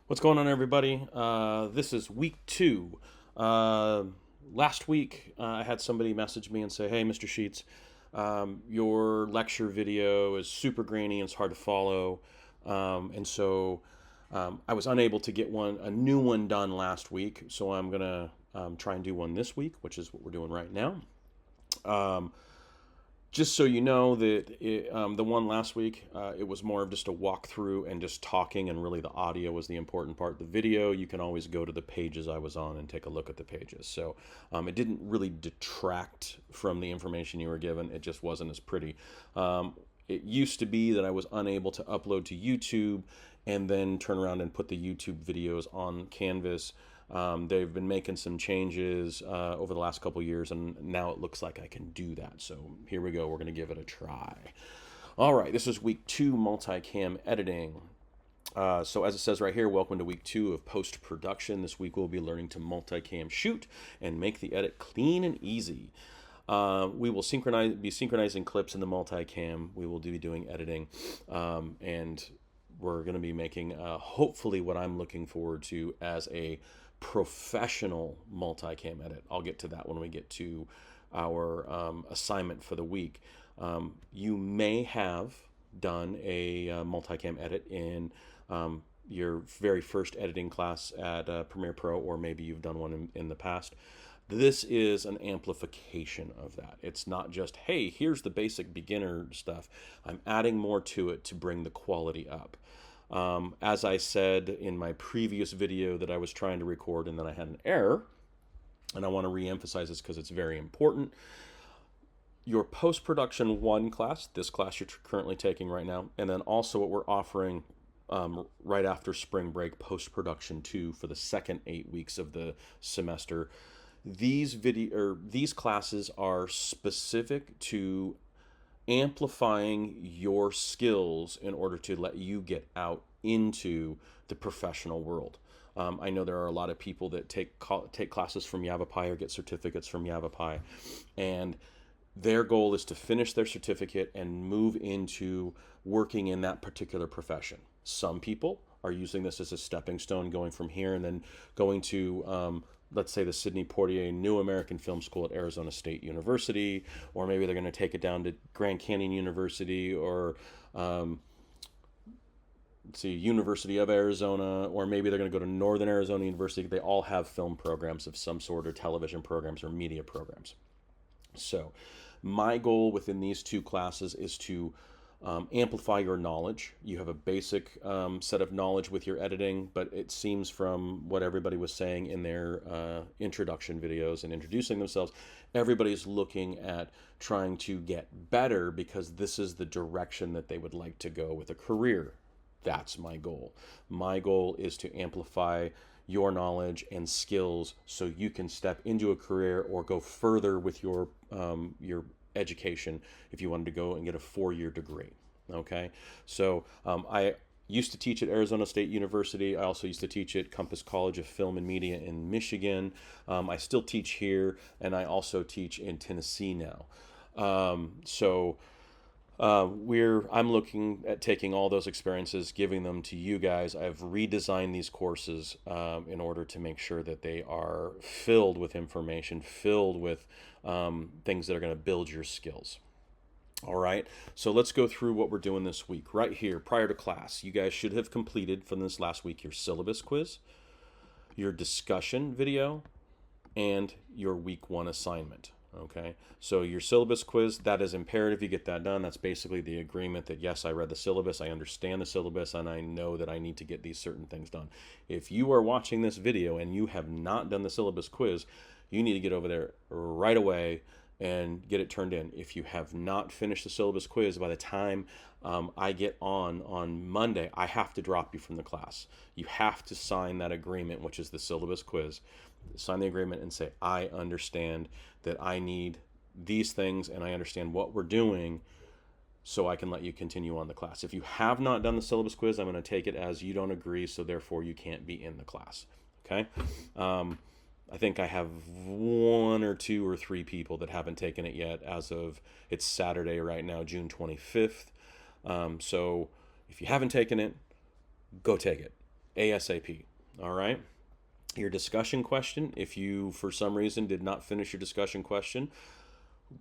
What's going on, everybody? This is week two. Last week, I had somebody message me and say, "Hey, Mr. Sheets, your lecture video is super grainy and it's hard to follow." And so I was unable to get a new one done last week. So I'm gonna try and do one this week, which is what we're doing right now. Um, just so you know the one last week, it was more of just a walkthrough and just talking, and really the audio was the important part. The video, you can always go to the pages I was on and take a look at the pages. So it didn't really detract from the information you were given. It just wasn't as pretty. It used to be that I was unable to upload to YouTube and then turn around and put the YouTube videos on Canvas. They've been making some changes over the last couple years, and now it looks like I can do that. So here we go. We're going to give it a try. All right, this is week two, multicam editing. So as it says right here, welcome to week two of post-production. This week we'll be learning to multicam shoot and make the edit clean and easy. We will be synchronizing clips in the multicam. We will be doing editing, and we're going to be making hopefully what I'm looking forward to as a professional multicam edit. I'll get to that when we get to our assignment for the week. You may have done a multicam edit in your very first editing class at Premiere Pro, or maybe you've done one in the past. This is an amplification of that. It's not just, hey, here's the basic beginner stuff. I'm adding more to it to bring the quality up. As I said in my previous video that I was trying to record and then I had an error, and I want to re-emphasize this because it's very important. Your post-production 1 class, this class you're currently taking right now, and then also what we're offering right after spring break, post-production 2 for the second 8 weeks of the semester. These classes are specific to amplifying your skills in order to let you get out into the professional world. I know there are a lot of people that take classes from Yavapai or get certificates from Yavapai, and their goal is to finish their certificate and move into working in that particular profession. Some people are using this as a stepping stone, going from here and then going to let's say the Sidney Poitier New American Film School at Arizona State University, or maybe they're going to take it down to Grand Canyon University, or let's see, University of Arizona, or maybe they're going to go to Northern Arizona University. They all have film programs of some sort, or television programs, or media programs. So my goal within these two classes is to amplify your knowledge. You have a basic set of knowledge with your editing, but it seems from what everybody was saying in their introduction videos and introducing themselves, everybody's looking at trying to get better because this is the direction that they would like to go with a career. That's my goal. My goal is to amplify your knowledge and skills so you can step into a career or go further with your education if you wanted to go and get a 4-year degree. Okay, so I used to teach at Arizona State University. I also used to teach at Compass College of Film and Media in Michigan. I still teach here, and I also teach in Tennessee now. I'm looking at taking all those experiences, giving them to you guys. I've redesigned these courses in order to make sure that they are filled with information, filled with things that are going to build your skills. All right, so let's go through what we're doing this week. Right here, prior to class, you guys should have completed from this last week your syllabus quiz, your discussion video, and your week 1 assignment. Okay, so your syllabus quiz, that is imperative you get that done. That's basically the agreement that, yes, I read the syllabus, I understand the syllabus, and I know that I need to get these certain things done. If you are watching this video and you have not done the syllabus quiz, you need to get over there right away and get it turned in. If you have not finished the syllabus quiz, by the time I get on Monday, I have to drop you from the class. You have to sign that agreement, which is the syllabus quiz. Sign the agreement and say, I understand that I need these things and I understand what we're doing, so I can let you continue on the class. If you have not done the syllabus quiz, I'm going to take it as you don't agree, so therefore you can't be in the class. Okay? I think I have 1 or 2 or 3 people that haven't taken it yet as of, it's Saturday right now, June 25th. So if you haven't taken it, go take it. ASAP. All right. Your discussion question, if you for some reason did not finish your discussion question,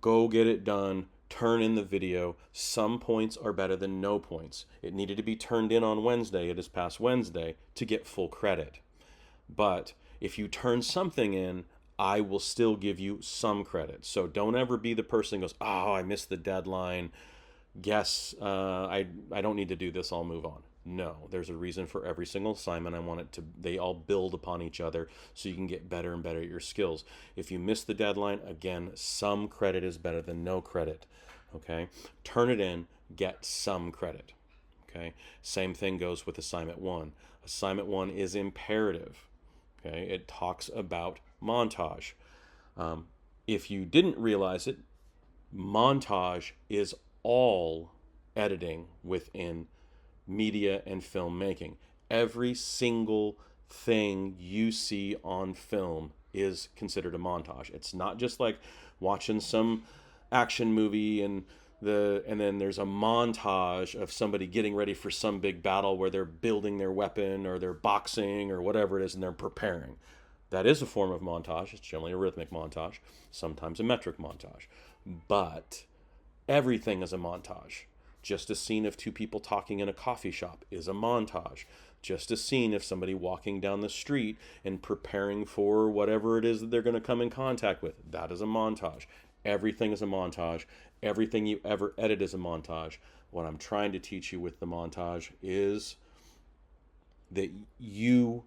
go get it done. Turn in the video. Some points are better than no points. It needed to be turned in on Wednesday. It is past Wednesday to get full credit. But if you turn something in, I will still give you some credit. So don't ever be the person who goes, oh, I missed the deadline. Guess I don't need to do this. I'll move on. No, there's a reason for every single assignment. I want it to, they all build upon each other so you can get better and better at your skills. If you miss the deadline, again, some credit is better than no credit. Okay, turn it in, get some credit. Okay, same thing goes with assignment 1. Assignment 1 is imperative. Okay, it talks about montage. If you didn't realize it, montage is all editing within media and filmmaking. Every single thing you see on film is considered a montage. It's not just like watching some action movie and then there's a montage of somebody getting ready for some big battle where they're building their weapon or they're boxing or whatever it is and they're preparing. That is a form of montage. It's generally a rhythmic montage, sometimes a metric montage. But everything is a montage. Just a scene of two people talking in a coffee shop is a montage. Just a scene of somebody walking down the street and preparing for whatever it is that they're going to come in contact with, that is a montage. Everything is a montage. Everything you ever edit is a montage. What I'm trying to teach you with the montage is that you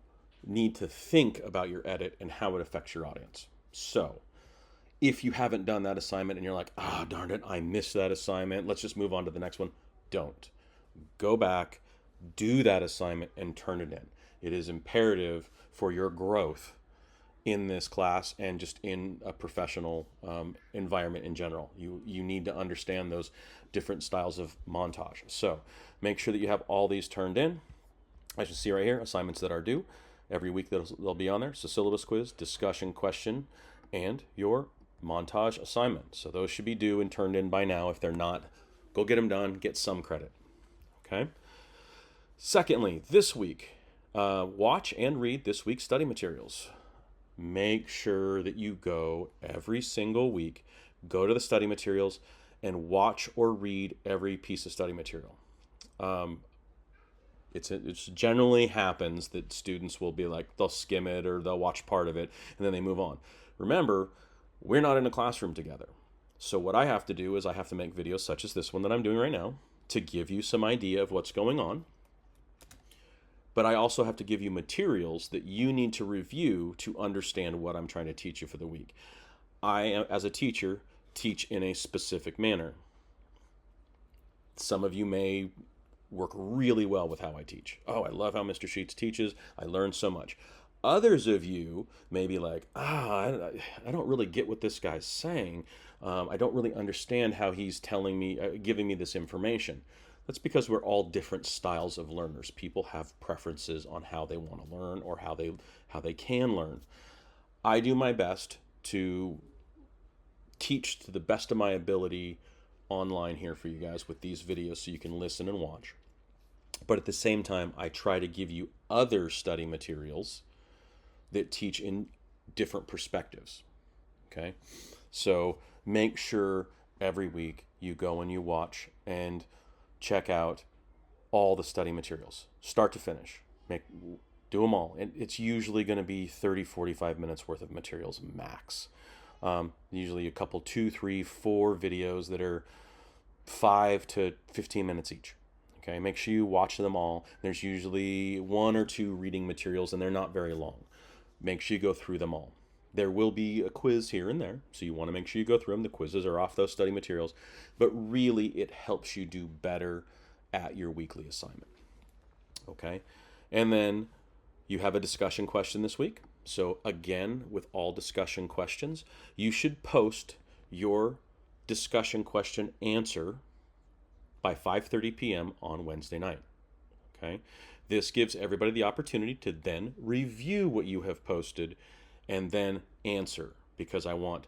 need to think about your edit and how it affects your audience. So if you haven't done that assignment and you're like, ah, darn it, I missed that assignment, let's just move on to the next one. Don't. Go back, do that assignment, and turn it in. It is imperative for your growth in this class and just in a professional environment in general. You need to understand those different styles of montage. So make sure that you have all these turned in. As you see right here, assignments that are due. Every week they'll be on there. So syllabus quiz, discussion question, and your montage assignment. So those should be due and turned in by now. If they're not, go get them done, get some credit. Okay. Secondly, this week, watch and read this week's study materials. Make sure that you go every single week, go to the study materials and watch or read every piece of study material. It generally happens that students will be like, they'll skim it or they'll watch part of it and then they move on. Remember, we're not in a classroom together. So what I have to do is I have to make videos such as this one that I'm doing right now to give you some idea of what's going on. But I also have to give you materials that you need to review to understand what I'm trying to teach you for the week. I, as a teacher, teach in a specific manner. Some of you may work really well with how I teach. Oh, I love how Mr. Sheets teaches. I learned so much. Others of you may be like, I don't really get what this guy's saying. I don't really understand how he's telling me, giving me this information. That's because we're all different styles of learners. People have preferences on how they want to learn or how they can learn. I do my best to teach to the best of my ability online here for you guys with these videos so you can listen and watch. But at the same time, I try to give you other study materials that teach in different perspectives. Okay? So make sure every week you go and you watch and check out all the study materials, start to finish. Do them all. And it's usually going to be 30, 45 minutes worth of materials max. Usually a couple, 2, 3, 4 videos that are 5 to 15 minutes each. Okay, make sure you watch them all. There's usually 1 or 2 reading materials and they're not very long. Make sure you go through them all. There will be a quiz here and there, so you want to make sure you go through them. The quizzes are off those study materials, but really it helps you do better at your weekly assignment. Okay, and then you have a discussion question this week. So again, with all discussion questions, you should post your discussion question answer by 5:30 p.m. on Wednesday night. Okay, this gives everybody the opportunity to then review what you have posted and then answer, because I want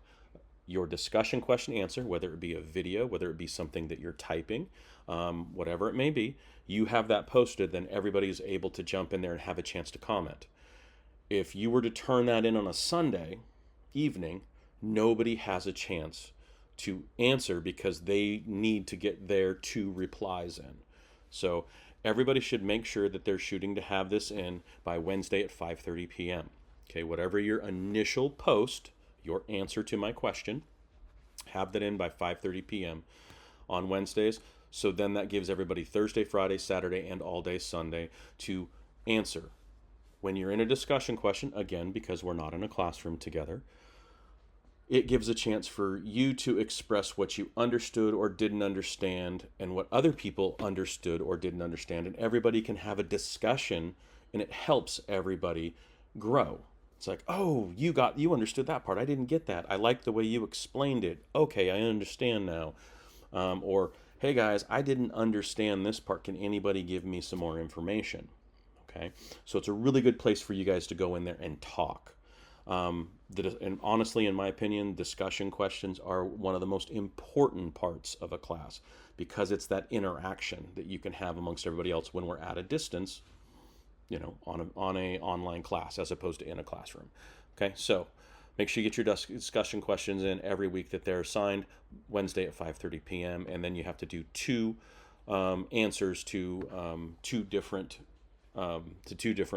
your discussion question answer, whether it be a video, whether it be something that you're typing, whatever it may be, you have that posted, then everybody is able to jump in there and have a chance to comment. If you were to turn that in on a Sunday evening, nobody has a chance to answer because they need to get their 2 replies in. So everybody should make sure that they're shooting to have this in by Wednesday at 5:30 p.m. Okay, whatever your initial post, your answer to my question, have that in by 5:30 p.m. on Wednesdays. So then that gives everybody Thursday, Friday, Saturday, and all day Sunday to answer. When you're in a discussion question, again, because we're not in a classroom together, it gives a chance for you to express what you understood or didn't understand and what other people understood or didn't understand. And everybody can have a discussion, and it helps everybody grow. It's like, oh, you understood that part. I didn't get that. I like the way you explained it. Okay, I understand now. Or, hey guys, I didn't understand this part. Can anybody give me some more information? Okay, so it's a really good place for you guys to go in there and talk. And honestly, in my opinion, discussion questions are one of the most important parts of a class because it's that interaction that you can have amongst everybody else when we're at a distance, on a online class as opposed to in a classroom. Okay, so make sure you get your discussion questions in every week that they're assigned, Wednesday at 5:30 p.m. And then you have to do 2 answers to 2 different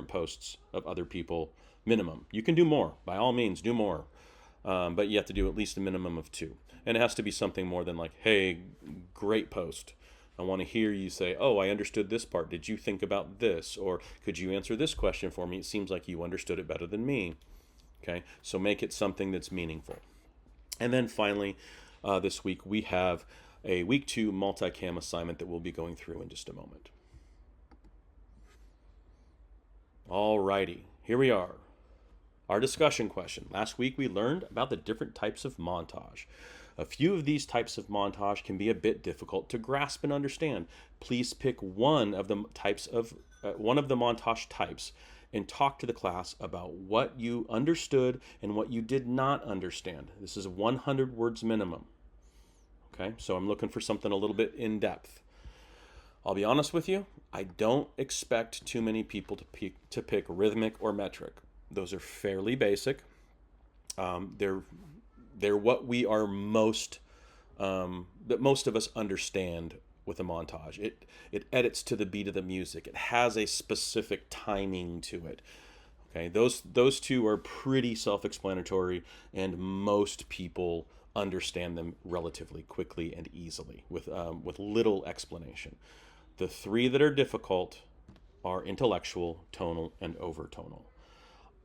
posts of other people minimum. You can do more, by all means, do more, but you have to do at least a minimum of 2. And it has to be something more than like, hey, great post. I want to hear you say, oh, I understood this part. Did you think about this? Or could you answer this question for me? It seems like you understood it better than me. Okay, so make it something that's meaningful. And then finally, this week we have a week 2 multicam assignment that we'll be going through in just a moment. All righty, here we are. Our discussion question. Last week we learned about the different types of montage. A few of these types of montage can be a bit difficult to grasp and understand. Please pick one of the montage types and talk to the class about what you understood and what you did not understand. This is 100 words minimum. Okay, so I'm looking for something a little bit in depth. I'll be honest with you, I don't expect too many people to pick rhythmic or metric. Those are fairly basic. They're what we are that most of us understand with a montage. It edits to the beat of the music. It has a specific timing to it. Okay, those 2 are pretty self-explanatory, and most people understand them relatively quickly and easily with little explanation. The 3 that are difficult are intellectual, tonal, and overtonal.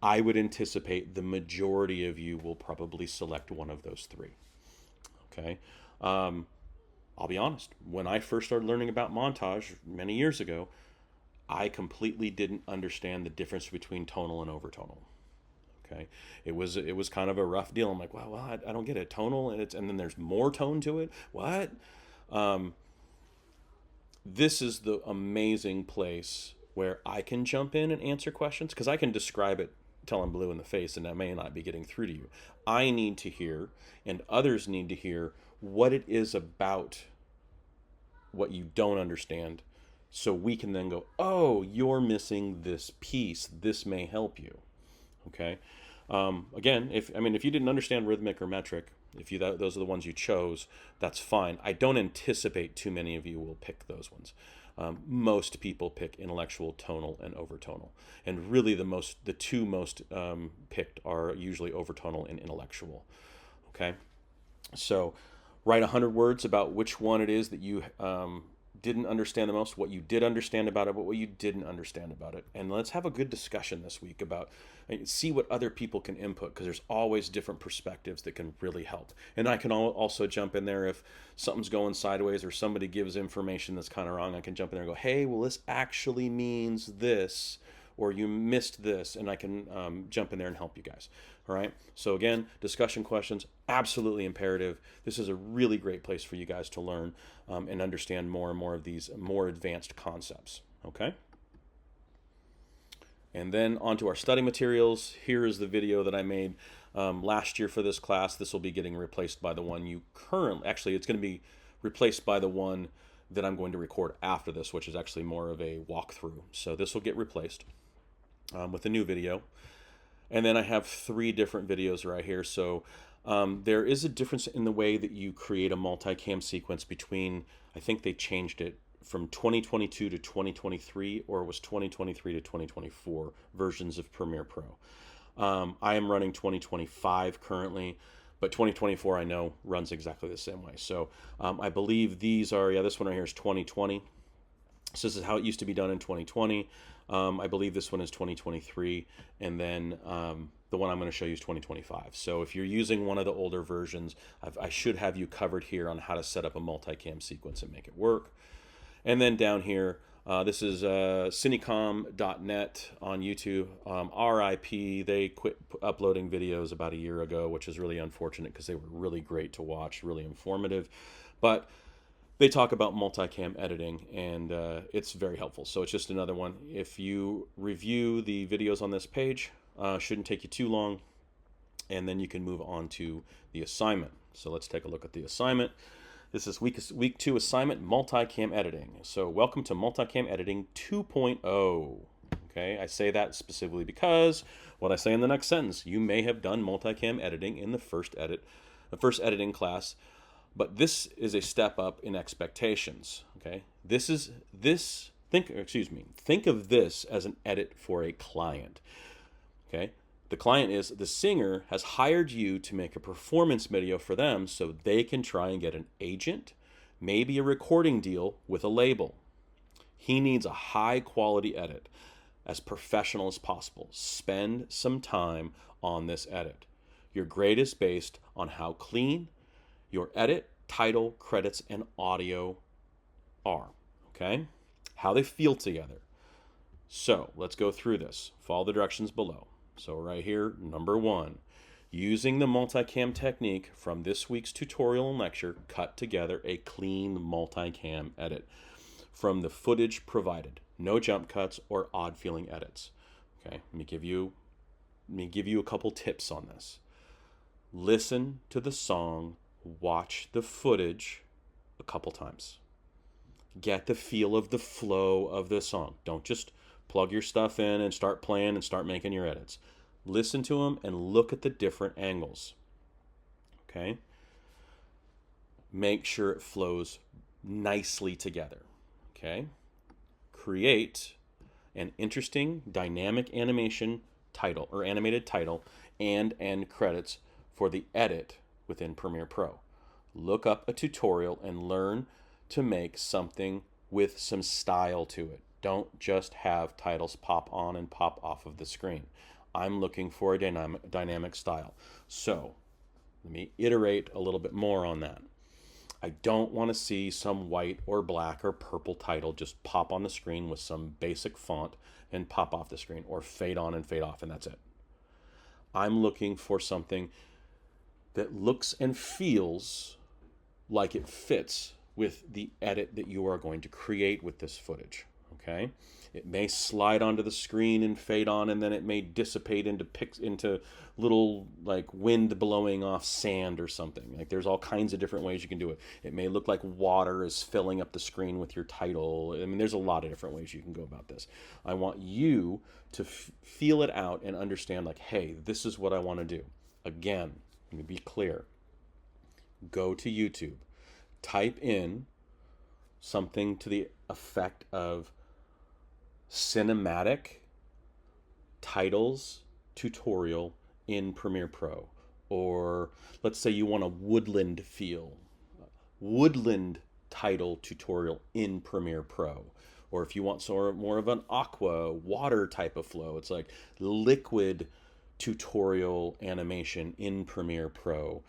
I would anticipate the majority of you will probably select one of those 3. Okay, I'll be honest. When I first started learning about montage many years ago, I completely didn't understand the difference between tonal and overtonal. Okay, it was kind of a rough deal. I'm like, well, I don't get it. Tonal, and then there's more tone to it. What? This is the amazing place where I can jump in and answer questions because I can describe it till I'm blue in the face, and that may not be getting through to you. I need to hear, and others need to hear, what it is about what you don't understand, so we can then go, oh, you're missing this piece. This may help you. Okay. Again, if you didn't understand rhythmic or metric, those are the ones you chose, that's fine. I don't anticipate too many of you will pick those ones. Most people pick intellectual, tonal, and overtonal, and really the 2 most picked are usually overtonal and intellectual. Okay, so write 100 words about which one it is that you didn't understand the most, what you did understand about it, but what you didn't understand about it. And let's have a good discussion this week about, see what other people can input, because there's always different perspectives that can really help. And I can also jump in there if something's going sideways or somebody gives information that's kind of wrong. I can jump in there and go, hey, well, this actually means this, or you missed this, and I can jump in there and help you guys. All right, so again, discussion questions, absolutely imperative. This is a really great place for you guys to learn and understand more and more of these more advanced concepts. Okay, and then onto our study materials. Here is the video that I made last year for this class. This will be getting replaced by the one you currently, actually it's going to be replaced by the one that I'm going to record after this, which is actually more of a walkthrough. So this will get replaced with a new video. And then I have 3 different videos right here. So there is a difference in the way that you create a multicam sequence between, I think they changed it from 2022 to 2023, or it was 2023 to 2024 versions of Premiere Pro. I am running 2025 currently, but 2024 I know runs exactly the same way. So I believe these are, yeah, this one right here is 2020. So this is how it used to be done in 2020. I believe this one is 2023, and then the one I'm going to show you is 2025. So if you're using one of the older versions, I should have you covered here on how to set up a multicam sequence and make it work. And then down here, this is cinecom.net on YouTube. RIP, they quit uploading videos about a year ago, which is really unfortunate because they were really great to watch, really informative. But they talk about multicam editing, and it's very helpful. So it's just another one. If you review the videos on this page, shouldn't take you too long, and then you can move on to the assignment. So let's take a look at the assignment. This is week 2 assignment, multicam editing. So welcome to multicam editing 2.0. Okay, I say that specifically because what I say in the next sentence, you may have done multicam editing in the first editing class, but this is a step up in expectations. Okay, think of this as an edit for a client. Okay. The client is the singer has hired you to make a performance video for them so they can try and get an agent, maybe a recording deal with a label. He needs a high quality edit, as professional as possible. Spend some time on this edit. Your grade is based on how clean your edit, title, credits, and audio are. Okay? How they feel together. So let's go through this. Follow the directions below. So right here, number 1, using the multicam technique from this week's tutorial and lecture, cut together a clean multicam edit from the footage provided. No jump cuts or odd feeling edits. Okay, let me give you a couple tips on this. Listen to the song, watch the footage a couple times. Get the feel of the flow of the song. Don't just plug your stuff in and start playing and start making your edits. Listen to them and look at the different angles. Okay? Make sure it flows nicely together. Okay? Create an interesting dynamic animation title or animated title and end credits for the edit within Premiere Pro. Look up a tutorial and learn to make something with some style to it. Don't just have titles pop on and pop off of the screen. I'm looking for a dynamic style. So let me iterate a little bit more on that. I don't want to see some white or black or purple title just pop on the screen with some basic font and pop off the screen, or fade on and fade off, and that's it. I'm looking for something that looks and feels like it fits with the edit that you are going to create with this footage. Okay, it may slide onto the screen and fade on, and then it may dissipate into little like wind blowing off sand or something. Like there's all kinds of different ways you can do it. It may look like water is filling up the screen with your title. I mean, there's a lot of different ways you can go about this. I want you to feel it out and understand like, hey, this is what I want to do. Again, let me be clear. Go to YouTube, type in something to the effect of cinematic titles tutorial in Premiere Pro, or let's say you want a woodland feel, woodland title tutorial in Premiere Pro, or if you want more of an aqua water type of flow, it's like liquid tutorial animation in Premiere Pro.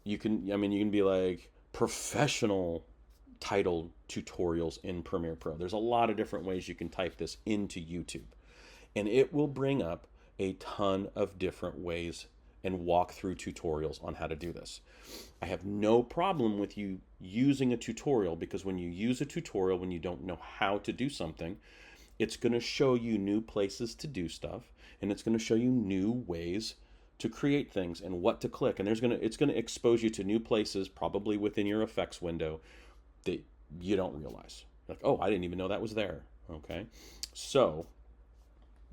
You can be like professional title tutorials in Premiere Pro. There's a lot of different ways you can type this into YouTube, and it will bring up a ton of different ways and walk through tutorials on how to do this. I have no problem with you using a tutorial, because when you use a tutorial when you don't know how to do something, It's going to show you new places to do stuff, and it's going to show you new ways to create things and what to click. And it's going to expose you to new places, probably within your effects window, that you don't realize. Like, oh, I didn't even know that was there. Okay, so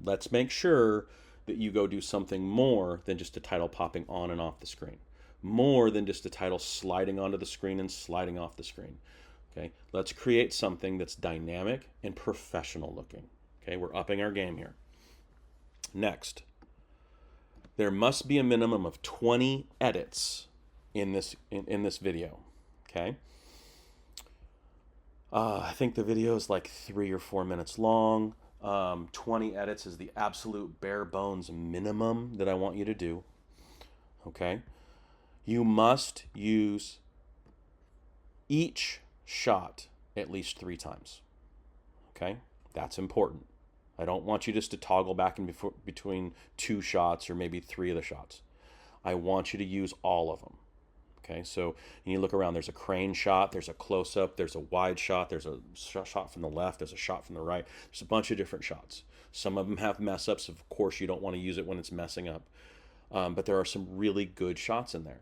let's make sure that you go do something more than just a title popping on and off the screen, more than just a title sliding onto the screen and sliding off the screen. Okay, let's create something that's dynamic and professional looking. Okay, we're upping our game here. Next, there must be a minimum of 20 edits in this video. Okay, I think the video is like 3 or 4 minutes long. 20 edits is the absolute bare bones minimum that I want you to do. Okay, you must use each shot at least 3 times. Okay, that's important. I don't want you just to toggle back and between 2 shots or maybe 3 of the shots. I want you to use all of them. Okay, so you look around, there's a crane shot, there's a close-up, there's a wide shot, there's a shot from the left, there's a shot from the right. There's a bunch of different shots. Some of them have mess-ups. Of course, you don't want to use it when it's messing up. But there are some really good shots in there.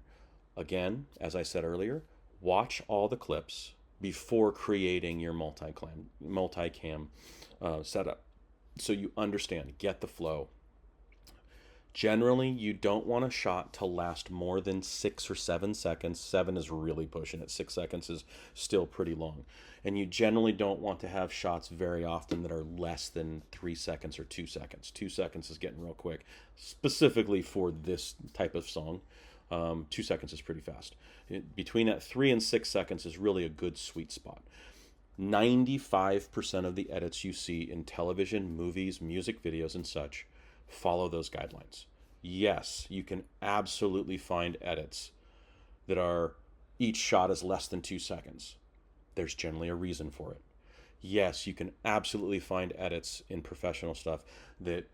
Again, as I said earlier, watch all the clips before creating your multicam setup, so you understand, get the flow. Generally, you don't want a shot to last more than 6 or 7 seconds. 7 is really pushing it. 6 seconds is still pretty long. And you generally don't want to have shots very often that are less than 3 seconds or 2 seconds. 2 seconds is getting real quick, specifically for this type of song. 2 seconds is pretty fast. Between that 3 and 6 seconds is really a good sweet spot. 95% of the edits you see in television, movies, music videos, and such follow those guidelines. Yes, you can absolutely find edits that are each shot is less than 2 seconds. There's generally a reason for it. Yes, you can absolutely find edits in professional stuff that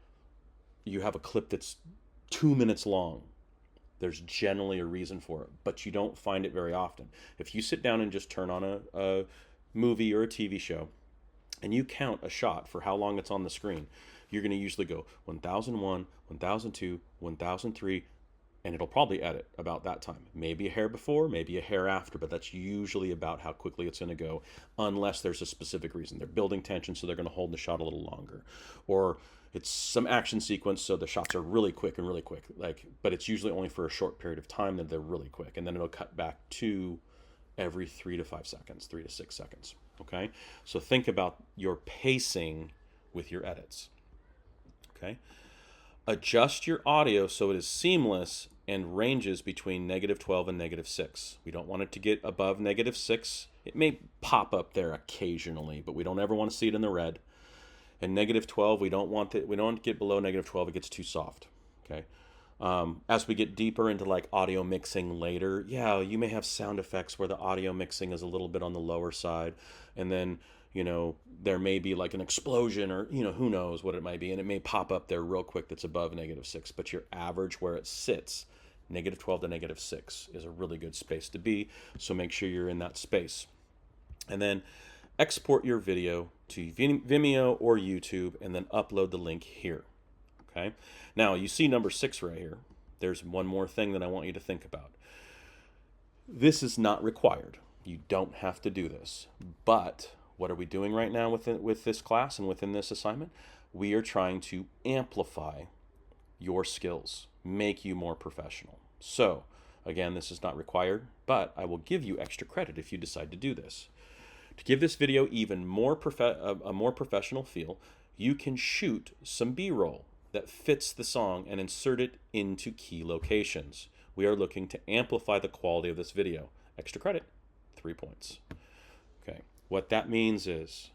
you have a clip that's 2 minutes long. There's generally a reason for it, but you don't find it very often. If you sit down and just turn on a movie or a TV show and you count a shot for how long it's on the screen, you're going to usually go 1001, 1002, 1003, and it'll probably edit about that time. Maybe a hair before, maybe a hair after, but that's usually about how quickly it's going to go, unless there's a specific reason. They're building tension, so they're going to hold the shot a little longer. Or it's some action sequence, so the shots are really quick, but it's usually only for a short period of time that they're really quick, and then it'll cut back to every 3 to 5 seconds, 3 to 6 seconds. Okay, so think about your pacing with your edits. Okay, adjust your audio so it is seamless and ranges between -12 and -6. We don't want it to get above -6. It may pop up there occasionally, but we don't ever want to see it in the red. And -12, we don't want to get below -12. It gets too soft. Okay. As we get deeper into like audio mixing later, yeah, you may have sound effects where the audio mixing is a little bit on the lower side, and then there may be like an explosion, or who knows what it might be, and it may pop up there real quick that's above -6. But your average where it sits, -12 to -6, is a really good space to be. So make sure you're in that space, and then export your video to Vimeo or YouTube, and then upload the link here. Okay. Now you see number 6 right here. There's one more thing that I want you to think about. This is not required. You don't have to do this. But what are we doing right now with this class and within this assignment? We are trying to amplify your skills, make you more professional. So again, this is not required, but I will give you extra credit if you decide to do this. To give this video even more a more professional feel, you can shoot some B-roll that fits the song and insert it into key locations. We are looking to amplify the quality of this video. Extra credit, 3 points. Okay, what that means is,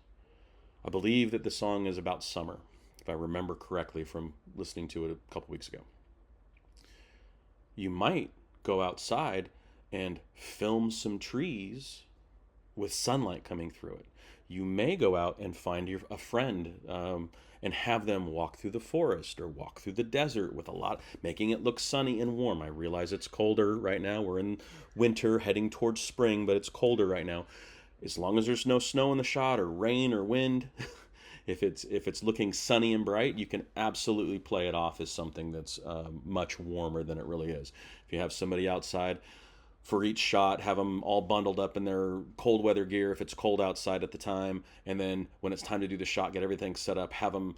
I believe that the song is about summer, if I remember correctly from listening to it a couple weeks ago. You might go outside and film some trees with sunlight coming through it. You may go out and find a friend and have them walk through the forest or walk through the desert with making it look sunny and warm. I realize it's colder right now. We're in winter heading towards spring, but it's colder right now. As long as there's no snow in the shot or rain or wind, If it's looking sunny and bright, you can absolutely play it off as something that's much warmer than it really is. If you have somebody outside, for each shot, have them all bundled up in their cold weather gear if it's cold outside at the time, and then when it's time to do the shot, get everything set up, have them,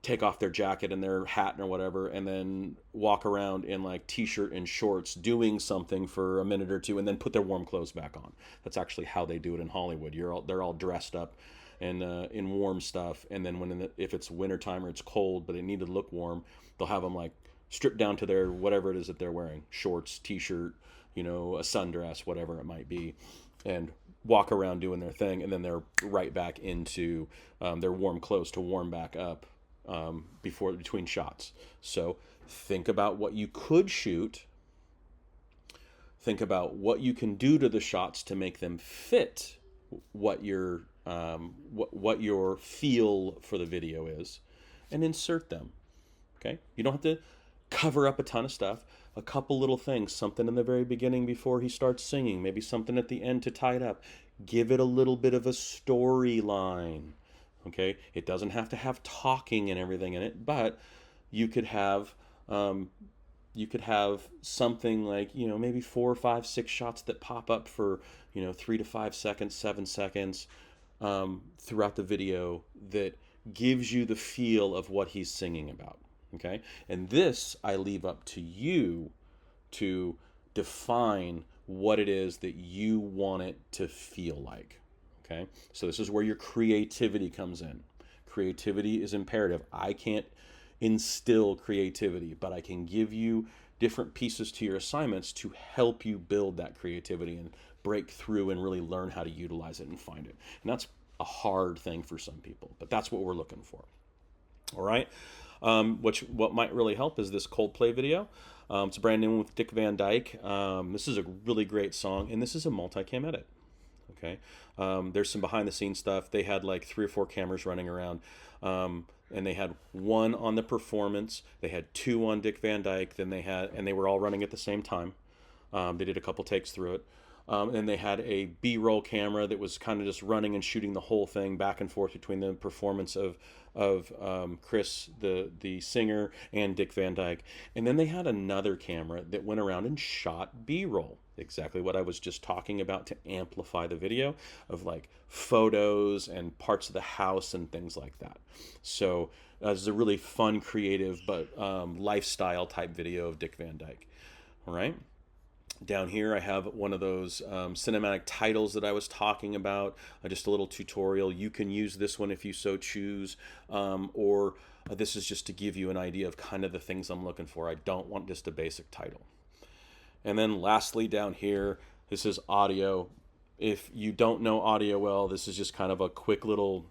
take off their jacket and their hat or whatever, and then walk around in like t-shirt and shorts doing something for a minute or two, and then put their warm clothes back on. That's actually how they do it in Hollywood. They're all dressed up and in warm stuff, and then if it's wintertime or it's cold but they need to look warm, they'll have them like stripped down to their whatever it is that they're wearing, shorts, t-shirt, a sundress, whatever it might be, and walk around doing their thing, and then they're right back into their warm clothes to warm back up between shots. So think about what you could shoot. Think about what you can do to the shots to make them fit what your feel for the video is, and insert them. Okay, you don't have to cover up a ton of stuff. A couple little things, something in the very beginning before he starts singing, maybe something at the end to tie it up. Give it a little bit of a storyline. Okay, it doesn't have to have talking and everything in it, but you could have something like, maybe 4 or 5, 6 shots that pop up for 3 to 5 seconds, 7 seconds throughout the video that gives you the feel of what he's singing about. Okay, and this I leave up to you to define what it is that you want it to feel like. Okay, so this is where your creativity comes in. Creativity is imperative. I can't instill creativity, but I can give you different pieces to your assignments to help you build that creativity and break through and really learn how to utilize it and find it. And that's a hard thing for some people, but that's what we're looking for. All right. What might really help is this Coldplay video. It's a brand new one with Dick Van Dyke. This is a really great song, and this is a multicam edit. Okay, there's some behind the scenes stuff. They had like 3 or 4 cameras running around, and they had one on the performance. They had 2 on Dick Van Dyke. And they were all running at the same time. They did a couple takes through it. And they had a B-roll camera that was kind of just running and shooting the whole thing back and forth between the performance of Chris, the singer, and Dick Van Dyke. And then they had another camera that went around and shot B-roll, exactly what I was just talking about, to amplify the video of like photos and parts of the house and things like that. So this is a really fun, creative, but lifestyle type video of Dick Van Dyke. All right. Down here I have one of those cinematic titles that I was talking about, just a little tutorial. You can use this one if you so choose, or this is just to give you an idea of kind of the things I'm looking for. I don't want just a basic title. And then lastly down here, this is audio. If you don't know audio well, this is just kind of a quick little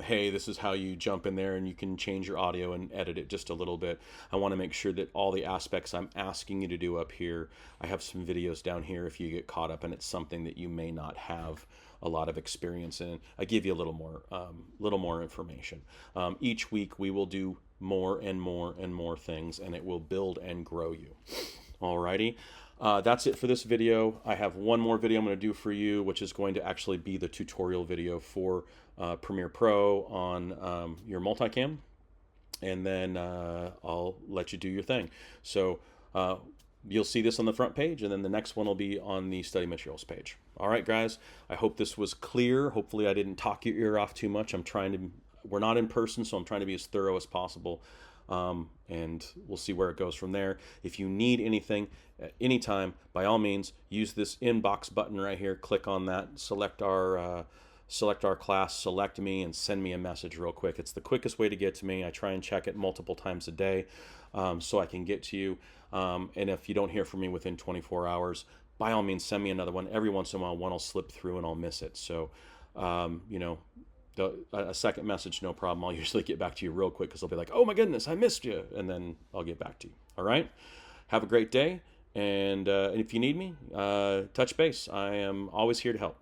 hey, this is how you jump in there and you can change your audio and edit it just a little bit. I want to make sure that all the aspects I'm asking you to do up here, I have some videos down here if you get caught up and it's something that you may not have a lot of experience in. I give you a little more information. Each week we will do more and more and more things, and it will build and grow you. Alrighty. That's it for this video. I have one more video I'm going to do for you, which is going to actually be the tutorial video for Premiere Pro on your multicam, and then I'll let you do your thing. So you'll see this on the front page, and then the next one will be on the study materials page. All right, guys, I hope this was clear. Hopefully I didn't talk your ear off too much. We're not in person, so I'm trying to be as thorough as possible. And we'll see where it goes from there. If you need anything at any time, by all means, use this inbox button right here. Click on that, select our class, select me, and send me a message real quick. It's the quickest way to get to me. I try and check it multiple times a day so I can get to you. And if you don't hear from me within 24 hours, by all means, send me another one. Every once in a while, one will slip through and I'll miss it. So, a second message, no problem. I'll usually get back to you real quick because I'll be like, oh my goodness, I missed you. And then I'll get back to you. All right. Have a great day. And if you need me, touch base. I am always here to help.